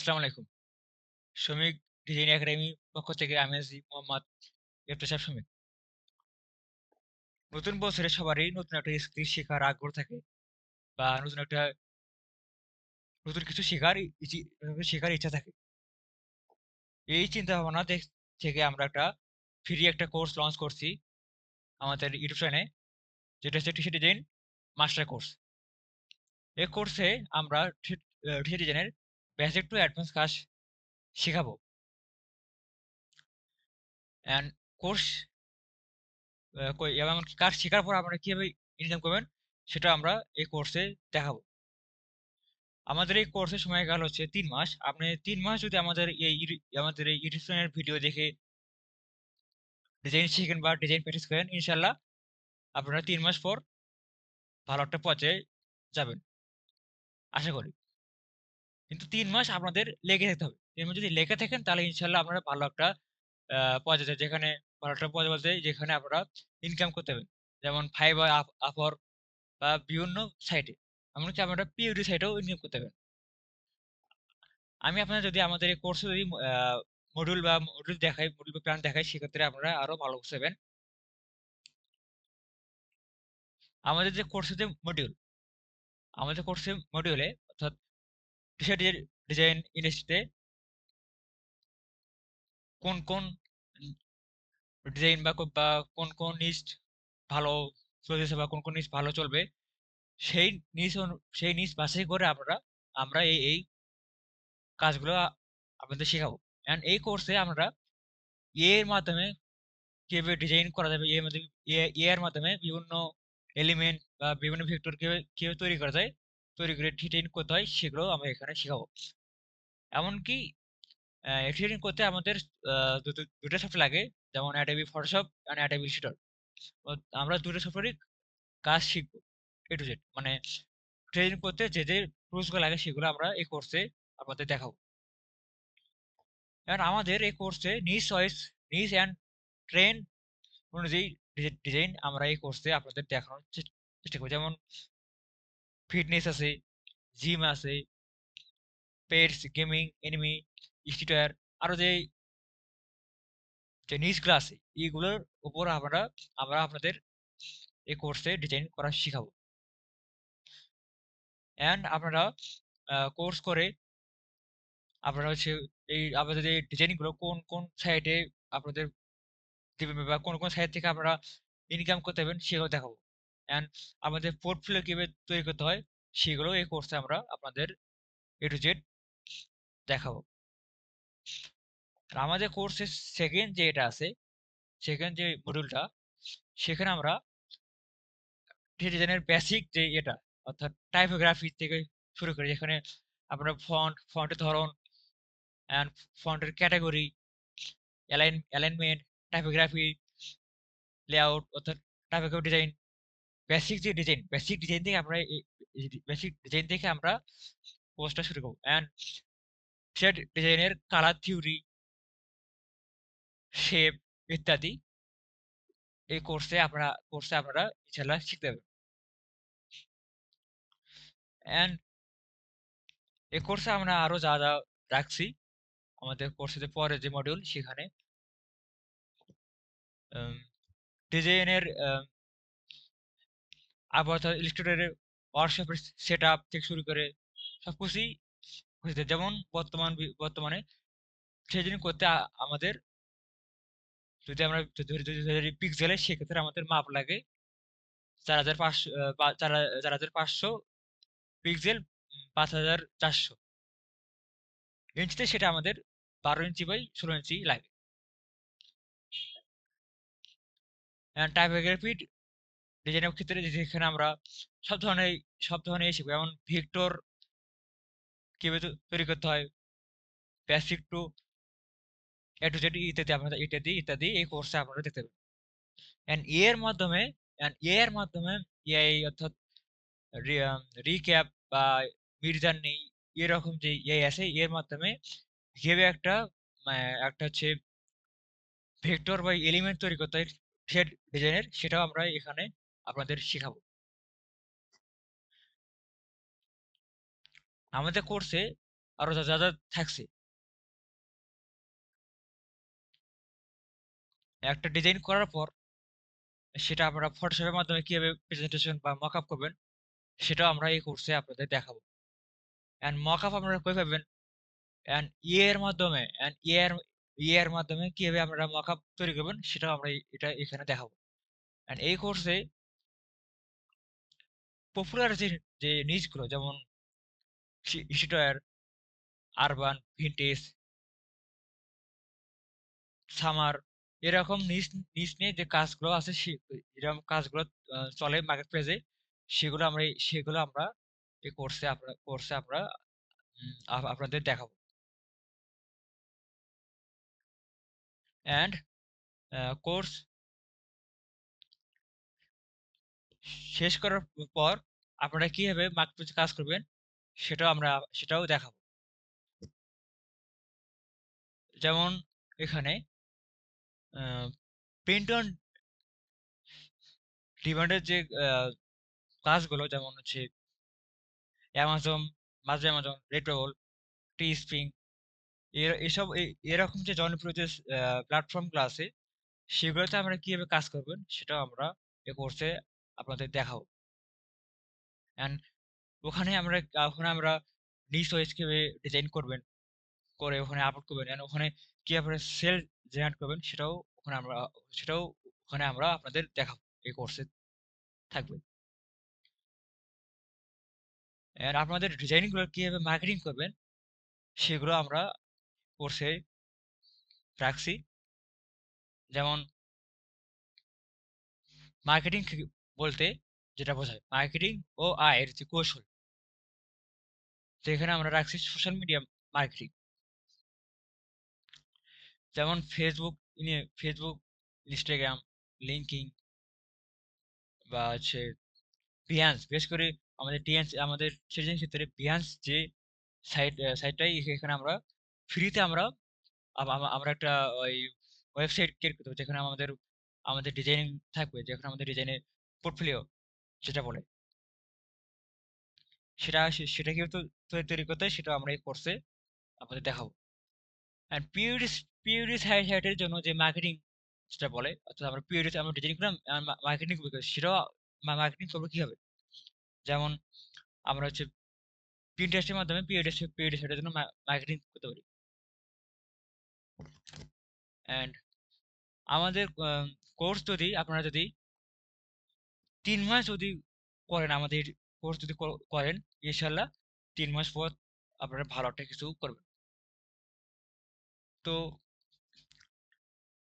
আসসালামু আলাইকুম। শ্রমিক ডিজাইন একাডেমি পক্ষ থেকে আমি আছি মোহাম্মদ ইফতেখার শমীক। নতুন বছরে সবারই নতুন একটা স্কিল শেখার আগ্রহ থাকে বা নতুন কিছু শেখার ইচ্ছা থাকে। এই চিন্তা ভাবনা থেকে আমরা ফ্রি একটা কোর্স লঞ্চ করছি আমাদের ইউটিউব চ্যানেলে, যেটা হচ্ছে টি-শার্ট ডিজাইন মাস্টার কোর্স। এই কোর্সে আমরা টি-শার্ট ডিজাইনের বেসিক টু অ্যাডভান্স কাজ শেখাবো। অ্যান্ড কোর্স এবং কাজ শেখার পর আপনারা কিভাবে ইনকাম করবেন সেটা আমরা এই কোর্সে দেখাবো। আমাদের এই কোর্সের সময়কাল হচ্ছে ৩ মাস। আপনি ৩ মাস যদি আমাদের এই ইউটিউব চ্যানেলের ভিডিও দেখে ডিজাইন শিখেন বা ডিজাইন প্র্যাকটিস করেন, ইনশাআল্লাহ আপনারা ৩ মাস পর ভালো একটা পর্যায়ে যাবেন, আশা করি। কিন্তু ৩ মাস আপনাদের লেগে থাকতে হবে। ৩ মাস যদি লেগে থাকেন তাহলে ইনশাআল্লাহ আপনারা ভালো একটা পর্যায়ে যেখানে ভালো একটা পর্যায়ে বলতে যেখানে আপনারা ইনকাম করতে পারবেন। যেমন Fiverr, Upwork বা বিভিন্ন সাইটে। এমনকি আপনারা PUBD সাইটেও ইনকাম করতে পারবেন। আমি আপনার যদি আমাদের এই কোর্সে যদি মডিউল বা প্ল্যান দেখাই, সেক্ষেত্রে আপনারা আরো ভালো বুঝতে পারবেন। আমাদের যে কোর্সের যে মডিউল, আমাদের কোর্সের মডিউলে অর্থাৎ টি-শার্ট ডিজাইন ইন্ডাস্ট্রিতে কোন উম ডিজাইন বা কোন নিশ ভালো চলতেছে বা কোন নিশ ভালো চলবে, সেই সেই নিশ বাছাই করে আমরা এই কাজগুলো আপনাদের শেখাবো। অ্যান্ড এই কোর্সে আমরা এর মাধ্যমে কিভাবে ডিজাইন করা যাবে, এর মাধ্যমে বিভিন্ন এলিমেন্ট বা বিভিন্ন ভেক্টর কিভাবে তৈরি করা যায়, তৈরি করে ডিজাইন করতে হয়, সেগুলো আমরা এখানে শেখাবো। এমনকি এডিটিং করতে আমাদের দুটো সফটওয়্যার লাগে, যেমন Adobe Photoshop আর Adobe Illustrator। তো আমরা দুটো সফটওয়্যারই কাজ শিখবো A to Z। মানে ট্রেনিং করতে যে টুলস গুলো লাগে সেগুলো আমরা এই কোর্সে আপনাদের দেখাবো। আর আমাদের এই কোর্সে নিজ অ্যান্ড ট্রেন অনুযায়ী ডিজাইন আমরা এই কোর্সে আপনাদের দেখানোর চেষ্টা করব। যেমন ফিটনেস আছে, জিম আছে, পেটস, গেমিং, এনিমি, স্ট্রিটওয়্যার, আরো যে নিজ গুলো আছে, এইগুলোর উপর আমরা আপনাদের এই কোর্সে ডিজাইন করা শিখাবো। অ্যান্ড আপনারা কোর্স করে আপনারা হচ্ছে আমাদের এই ডিজাইন গুলো কোন সাইটে আপনাদের দিবেন বা কোন সাইট থেকে আপনারা ইনকাম করতে পারবেন সেগুলো দেখাবো। অ্যান্ড আমাদের পোর্টফোলিও কিভাবে তৈরি করতে হয় সেগুলো এই কোর্সে আমরা আপনাদের A to Z দেখাবো। আর আমাদের কোর্সের সেকেন্ড যে এটা আছে, সেকেন্ড যে মডিউলটা, সেখানে আমরা ডিজাইনের বেসিক যে এটা অর্থাৎ টাইপোগ্রাফি থেকে শুরু করে, যেখানে আমরা ফন্টের ধরন অ্যান্ড ফন্টের ক্যাটাগরি, অ্যালাইনমেন্ট, টাইপোগ্রাফি, লেআউট অর্থাৎ টাইপোগ্রাফি ডিজাইন, বেসিক ডিজাইন থেকে আমরা কোর্সটা শুরু করবো। অ্যান্ড সেট ডিজাইনের কালার থিওরি, শেপ ইত্যাদি এই কোর্সে আপনারা ইনশাআল্লাহ শিখতে পারবেন। অ্যান্ড এই কোর্সে আমরা আরো যা রাখছি, আমাদের কোর্সের পরে যে মডিউল সেখানে ডিজাইনের আবার ইলাস্ট্রেটরের ওয়ার্কশপের সেট আপ থেকে শুরু করে সবকিছুই হয়েছে। যেমন বর্তমানে ট্রেডিং করতে আমাদের যদি আমরা ধরি পিক্সেলে, সেক্ষেত্রে আমাদের মাপ লাগে ৪৫০০ পিক্সেল, ৫৪০০ ইঞ্চিতে, সেটা আমাদের ১২ ইঞ্চি বাই ১৬ ইঞ্চি লাগে। টাইপোগ্রাফি ডিজাইনের ক্ষেত্রে যেখানে আমরা সব ধরনের সব ধরনের শিখবো, যেমন ভেক্টর কিভাবে তৈরি করতে হয়, basic to A to Z ইত্যাদি এই কোর্সে আপনারা দেখতে পাবেন। এন্ড এর মাধ্যমে এআই অর্থাৎ রিক্যাপ বা মিড জার্নি, এরকম যে এআই আছে, এর মাধ্যমে কিভাবে একটা হচ্ছে ভেক্টর বা এলিমেন্ট তৈরি করতে হয় থ্রেড ডিজাইনের, সেটাও আমরা এখানে আপনাদের শেখাবো। আমাদের কোর্সে আরো যা যা যা থাকছে, একটা ডিজাইন করার পর সেটা আপনারা ফটোশপের মাধ্যমে কিভাবে প্রেজেন্টেশন বা মকআপ করবেন সেটাও আমরা এই কোর্সে আপনাদের দেখাবো। এন্ড মকআপ আপনারা কই পাবেন? এন্ড ইএর মাধ্যমে কিভাবে আপনারা মকআপ তৈরি করবেন সেটাও আমরা এটা এখানে দেখাবো। এন্ড এই কোর্সে পপুলার যে নিচগুলো যেমন স্ট্রিটওয়্যার, আরবান, ভিনটেজ, সামার, এরকম নিচ নিচ নিয়ে যে কাজগুলো আছে এরকম কাজগুলো চলে মার্কেট প্লেসে, সেগুলো আমরা এই কোর্সে আমরা আপনাদের দেখাবো। অ্যান্ড কোর্স শেষ করার পর আপনারা কিভাবে মার্কেট প্লেসে কাজ করবেন সেটাও দেখাবো। যেমন এখানে প্রিন্ট অন ডিমান্ডের যে কাজগুলো যেমন হচ্ছে অ্যামাজন, মাঝে অ্যামাজন, রেডবেবল, টি স্প্রিং, এরকম যে জনপ্রিয় যে প্ল্যাটফর্মগুলো আছে সেগুলোতে আমরা কিভাবে কাজ করবেন সেটাও আমরা এ কোর্সে আপনাদের দেখাবো। অ্যান্ড ওখানে আমরা নিজ ওয়েজ কিভাবে ডিজাইন করবেন, করে ওখানে আপলোড করবেন, অ্যান্ড ওখানে কিভাবে সেল জেনারেট করবেন সেটাও ওখানে আমরা আপনাদের দেখাবো, এই কোর্সে থাকবে। অ্যান্ড আপনাদের ডিজাইনগুলো কিভাবে মার্কেটিং করবেন সেগুলো আমরা কোর্সে রাখছি। যেমন মার্কেটিং বলতে যেটা বোঝায় মার্কেটিং ও আয়ের যে কৌশল, যেখানে আমরা রাখছি সোশ্যাল মিডিয়া মার্কেটিং। যেমন ফেসবুক, ইনস্টাগ্রাম, লিঙ্কিং বা হচ্ছে বিহান্স, বিশেষ করে আমাদের সৃজনশীল ক্ষেত্রে বিহান্স যে সাইটটাই এখানে আমরা ফ্রিতে আমরা একটা ওই ওয়েবসাইট ক্রিয়েট করতে হবে, যেখানে আমাদের আমাদের ডিজাইনিং থাকবে, যেখানে আমাদের ডিজাইনের পোর্টফোলিও যেটা বলে সেটা কিন্তু তৈরি করতে হয়, সেটা আমরা এই কোর্সে আপনাদের দেখাবো। আর পিউরিস সাইটের জন্য যে মার্কেটিং যেটা বলে, অর্থাৎ আমরা ডিজাইন করলাম, মার্কেটিং সেটাও মার্কেটিং করবো কিভাবে। যেমন আমরা হচ্ছে পিন্টারেস্টের মাধ্যমে পিউরিস সাইটের জন্য মার্কেটিং করতে পারি। অ্যান্ড আমাদের কোর্স যদি আপনারা যদি 3 মাস যদি করেন, আমাদের কোর্স যদি করেন, ইনশাল্লাহ 3 মাস পর আপনারা ভালো একটা কিছু করবেন। তো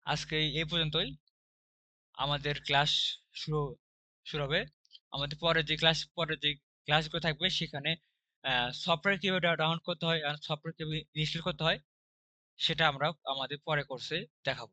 আজকে এই পর্যন্তই। আমাদের ক্লাস শুরু শুরু হবে। আমাদের পরে যে ক্লাসগুলো থাকবে সেখানে সফটওয়্যার কিভাবে ডাউনলোড করতে হয় আর সফটওয়্যার কিভাবে ইনস্টল করতে হয় সেটা আমরা আমাদের পরে কোর্সে দেখাবো।